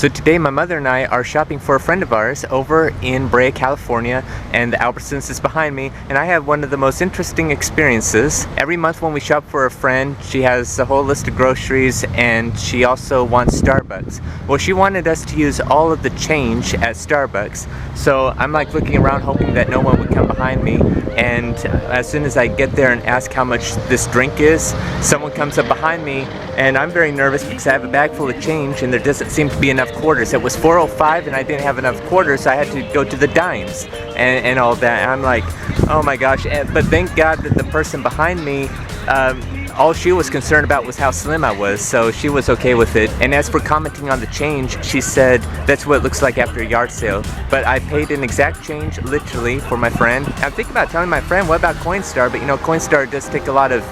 So today my mother and I are shopping for a friend of ours over in Brea, California, and the Albertsons is behind me, and I have one of the most interesting experiences. Every month when we shop for a friend, she has a whole list of groceries, and she also wants Starbucks. Well, she wanted us to use all of the change at Starbucks, so I'm like looking around hoping that no one would come behind me, and as soon as I get there and ask how much this drink is, someone comes up behind me, and I'm very nervous because I have a bag full of change and there doesn't seem to be enough quarters. It was $4.05 and I didn't have enough quarters, so I had to go to the dimes and all that. And I'm like, oh my gosh. But thank God that the person behind me, all she was concerned about was how slim I was, so she was okay with it. And as for commenting on the change, she said that's what it looks like after a yard sale. But I paid an exact change, literally, for my friend. I'm thinking about telling my friend, what about Coinstar? But you know, Coinstar does take a lot of,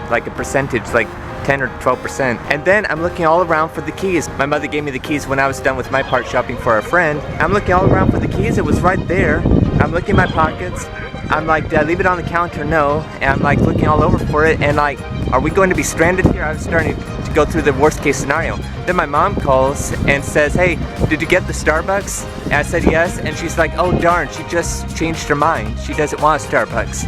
like a percentage, like 10 or 12%. And then I'm looking all around for the keys. My mother gave me the keys when I was done with my part shopping for a friend. I'm looking all around for the keys. It was right there. I'm looking in my pockets. I'm like, did I leave it on the counter? No. And I'm like looking all over for it, and like, are we going to be stranded here? I was starting to go through the worst case scenario. Then my mom calls and says, hey, did you get the Starbucks? And I said yes, and she's like, oh darn, she just changed her mind. She doesn't want a Starbucks.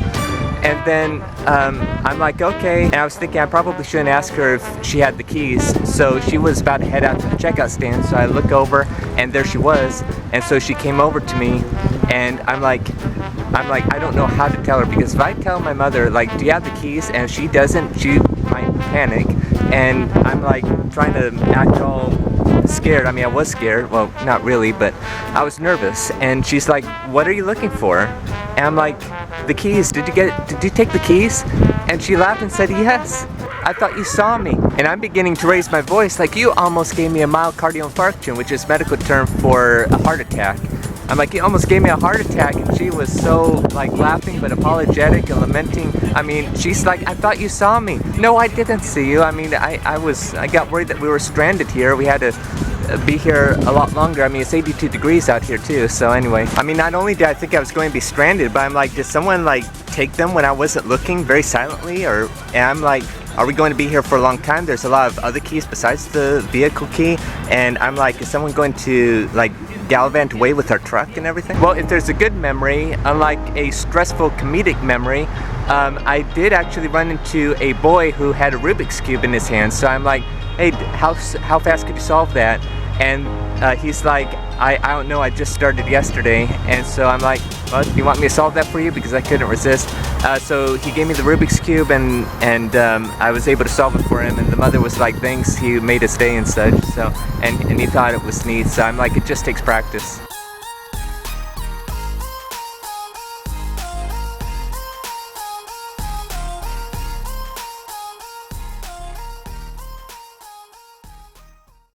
And then I'm like, okay. And I was thinking I probably shouldn't ask her if she had the keys. So she was about to head out to the checkout stand. So I look over, and there she was. And so she came over to me, and I'm like, I don't know how to tell her, because if I tell my mother, like, do you have the keys? And she doesn't, she might panic. And I'm like trying to act all scared. I mean, I was scared. Well, not really, but I was nervous. And she's like, what are you looking for? And I'm like, the keys. Did you take the keys? And she laughed and said, yes. I thought you saw me. And I'm beginning to raise my voice, like, you almost gave me a myocardial infarction, which is medical term for a heart attack. I'm like, you almost gave me a heart attack. And she was so like laughing but apologetic and lamenting. I mean, she's like, I thought you saw me. No, I didn't see you. I mean, I got worried that we were stranded here. We had to be here a lot longer. I mean, it's 82 degrees out here too. So anyway, I mean, not only did I think I was going to be stranded, but I'm like, did someone like take them when I wasn't looking very silently? And I'm like, are we going to be here for a long time? There's a lot of other keys besides the vehicle key. And I'm like, is someone going to like gallivant away with our truck and everything? Well, if there's a good memory, unlike a stressful comedic memory, I did actually run into a boy who had a Rubik's Cube in his hand. So I'm like, hey, how fast could you solve that? And he's like, I don't know, I just started yesterday. And so I'm like, well, do you want me to solve that for you? Because I couldn't resist. So he gave me the Rubik's Cube, and I was able to solve it for him. And the mother was like, thanks, he made us stay and such. So, and he thought it was neat. So I'm like, it just takes practice.